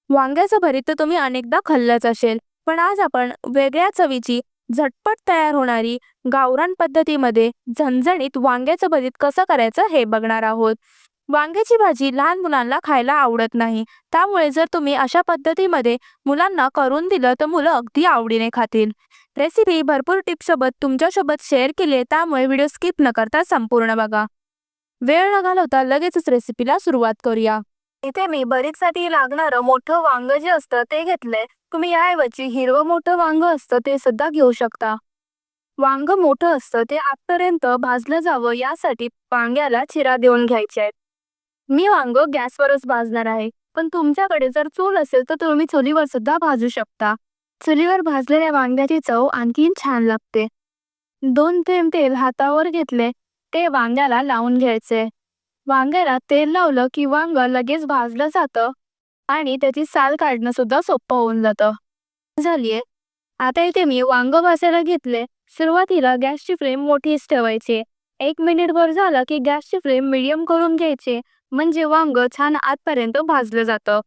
वांग्याचं भरीत तर तुम्ही अनेकदा खाल्लंच असेल, पण आज आपण वेगळ्या चवीची, झटपट तयार होणारी, गावरान पद्धतीमध्ये झणझणीत वांग्याचं भरीत कसं करायचं हे बघणार आहोत. वांग्याची भाजी लहान मुलांना खायला आवडत नाही. त्यामुळे जर तुम्ही अशा पद्धतीमध्ये मुलांना करून दिलं तर मुलं अगदी आवडीने खातील. रेसिपी भरपूर टिप्ससोबत तुमच्यासोबत शेअर केली आहे, त्यामुळे व्हिडिओ स्किप न करता संपूर्ण बघा. वेळ न घालवता लगेचच रेसिपीला सुरुवात करूया. इथे मी भरीतसाठी लागणारं मोठं वांग जे असतं ते घेतलंय. तुम्ही याऐवजी हिरवं मोठं वांग असतं ते सुद्धा घेऊ शकता. वांग मोठं असतं ते आतपर्यंत भाजलं जावं यासाठी वांग्याला चिरा देऊन घ्यायचे आहेत. मी वांग गॅसवरच भाजणार आहे, पण तुमच्याकडे जर चूल असेल तर तुम्ही चुलीवर सुद्धा भाजू शकता. चुलीवर भाजलेल्या वांग्याची चव आणखीन छान लागते. 2 थेंब तेल हातावर घेतले, ते वांग्याला लावून घ्यायचे. वांग्याला तेल लावलं की वांग लगेच भाजलं जातं आणि त्याची साल काढणं सुद्धा सोपं होऊन जातं. झालीये. आता इथे मी वांग भाजायला घेतले. सुरुवातीला गॅसची फ्लेम मोठीच ठेवायची. 1 मिनिटभर झाला की गॅसची फ्लेम मीडियम करून घ्यायची, म्हणजे वांग छान आतपर्यंत भाजलं जातं.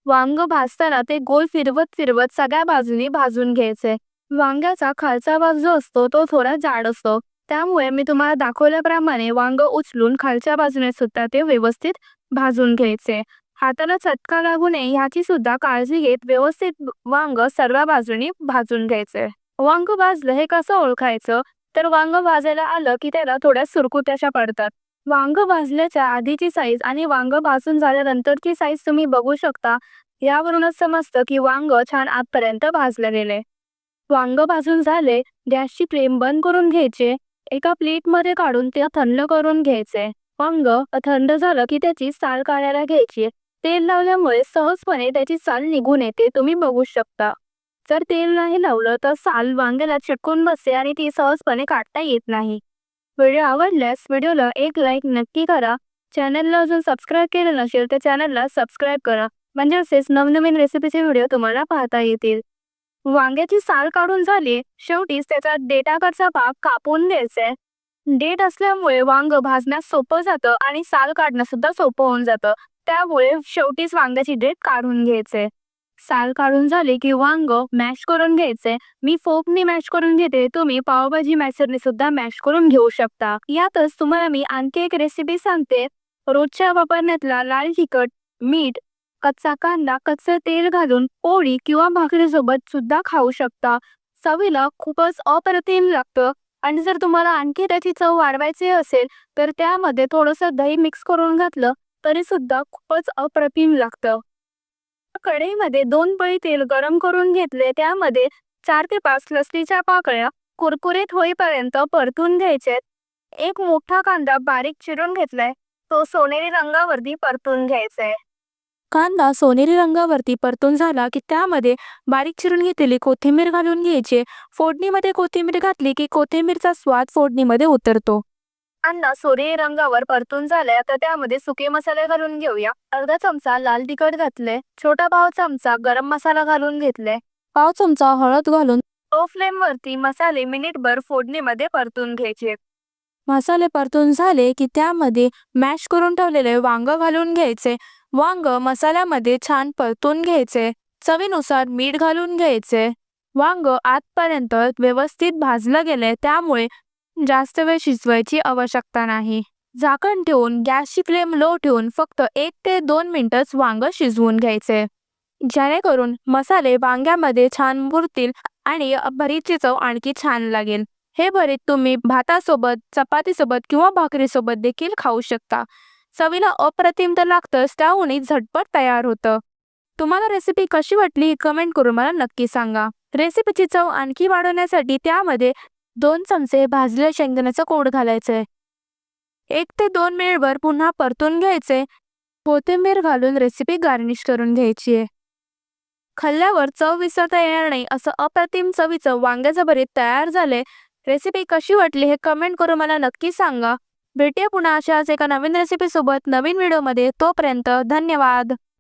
वांग भाजताना ते गोल फिरवत फिरवत सगळ्या बाजूनी भाजून घ्यायचे. वांग्याचा खालचा भाग जो असतो तो थोडा जाड असतो, त्यामुळे मी तुम्हाला दाखवल्याप्रमाणे वांग उचलून खालच्या बाजूने सुद्धा ते व्यवस्थित भाजून घ्यायचे. हाताला चटका लागू नये ह्याची सुद्धा काळजी घेत व्यवस्थित वांग सर्व बाजूनी भाजून घ्यायचे. वांग भाजलं हे कसं ओळखायचं, तर वांग भाजायला आलं की त्याला थोड्या सुरकुत्याशा पडतात. वांग भाजल्याच्या आधीची साईज आणि वांग भाजून झाल्यानंतरची साईज तुम्ही बघू शकता. यावरूनच समजतं की वांग छान आतपर्यंत भाजलं गेले. वांग भाजून झाले, गॅसची फ्लेम बंद करून घ्यायचे. एका प्लेटमध्ये काढून ते थंड करून घ्यायचे. वांग थंड झालं की त्याची साल काढायला घ्यायची. तेल लावल्यामुळे सहजपणे त्याची साल निघून येते, तुम्ही बघू शकता. जर तेल नाही लावलं तर साल वांग्याला चिटकून बसते आणि ती सहजपणे काढता येत नाही. व्हिडिओ आवडल्यास व्हिडिओला एक लाईक नक्की करा. चॅनलला अजून सबस्क्राईब केलं नसेल तर चॅनलला सबस्क्राईब करा, म्हणजे असेच नवनवीन रेसिपीचे व्हिडिओ तुम्हाला पाहता येतील. वांग्याची साल काढून झाली, शेवटीच त्याचा देठाकडचा भाग कापून द्यायचा. देठ असल्यामुळे वांग भाजण्यास सोपं जातं आणि साल काढणं सुद्धा सोपं होऊन जातं. त्यामुळे शेवटीच वांग्याची देठ काढून घ्यायचे. साल काढून झाले की वांग मॅश करून घ्यायचे. मी फोकनी मॅश करून घेते, तुम्ही पावभाजी मॅशरने सुद्धा मॅश करून घेऊ शकता. यातच तुम्हाला मी आणखी एक रेसिपी सांगते. रोजच्या वापरण्यातला लाल तिखट, मीठ, कच्चा कांदा, कच्चं तेल घालून पोळी किंवा भाकरीसोबत सुद्धा खाऊ शकता. चवीला खूपच अप्रतिम लागतं. आणि जर तुम्हाला आणखी त्याची चव वाढवायची असेल तर त्यामध्ये थोडंसं दही मिक्स करून घातलं तरी सुद्धा खूपच अप्रतिम लागतं. कढईमध्ये 2 पळी तेल गरम करून घेतले, त्यामध्ये 4 ते 5 लसणीच्या पाकळ्या कुरकुरीत होईपर्यंत परतून घ्यायचे. एक मोठा कांदा बारीक चिरून घेतलाय, तो सोनेरी रंगावरती परतून घ्यायचा. कांदा सोनेरी रंगावरती परतून झाला की त्यामध्ये बारीक चिरून घेतलेली कोथिंबीर घालून घ्यायची. फोडणीमध्ये कोथिंबीर घातली की कोथिंबीरचा स्वाद फोडणीमध्ये उतरतो. कांदा सोनेरी रंगावर परतून झालाय, तर त्यामध्ये सुके मसाले घालून घेऊया. अर्धा चमचा लाल तिखट घातले, छोटा पाव चमचा गरम मसाला घालून घेतले, पाव चमचा हळद घालून लो फ्लेम वरती मसाले मिनिटभर फोडणीमध्ये परतून घ्यायचे. मसाले परतून झाले की त्यामध्ये मॅश करून ठेवलेले वांग घालून घ्यायचे. वांग मसाल्यामध्ये छान परतून घ्यायचे. चवीनुसार मीठ घालून घ्यायचे. वांग आतपर्यंत व्यवस्थित भाजलं गेले, त्यामुळे जास्त वेळ शिजवायची आवश्यकता नाही. झाकण ठेवून गॅसची फ्लेम लो ठेवून फक्त 1 ते 2 मिनिटच वांग शिजवून घ्यायचे, जेणेकरून मसाले वांग्यामध्ये छान मुरतील आणि भरीतची चव आणखी छान लागेल. हे भरीत तुम्ही भातासोबत, चपातीसोबत किंवा भाकरीसोबत देखील खाऊ शकता. चवीला अप्रतिम तर लागतंच, त्याहूनही झटपट तयार होतं. तुम्हाला रेसिपी कशी वाटली ही कमेंट करून मला नक्की सांगा. रेसिपीची चव आणखी वाढवण्यासाठी त्यामध्ये 2 चमचे भाजलेल्या शेंगदाण्याचं कूट घालायचे. 1 ते 2 मिनिटभर पुन्हा परतून घ्यायचे. कोथिंबीर घालून रेसिपी गार्निश करून घ्यायची आहे. खाल्ल्यावर चव विसरता येणार नाही असं अप्रतिम चवीचं वांग्याचं भरीत तयार झाले. रेसिपी कशी वाटली हे कमेंट करून मला नक्की सांगा. भेटूया पुन्हा अशाच एका नवीन रेसिपीसोबत नवीन व्हिडिओमध्ये. तोपर्यंत धन्यवाद.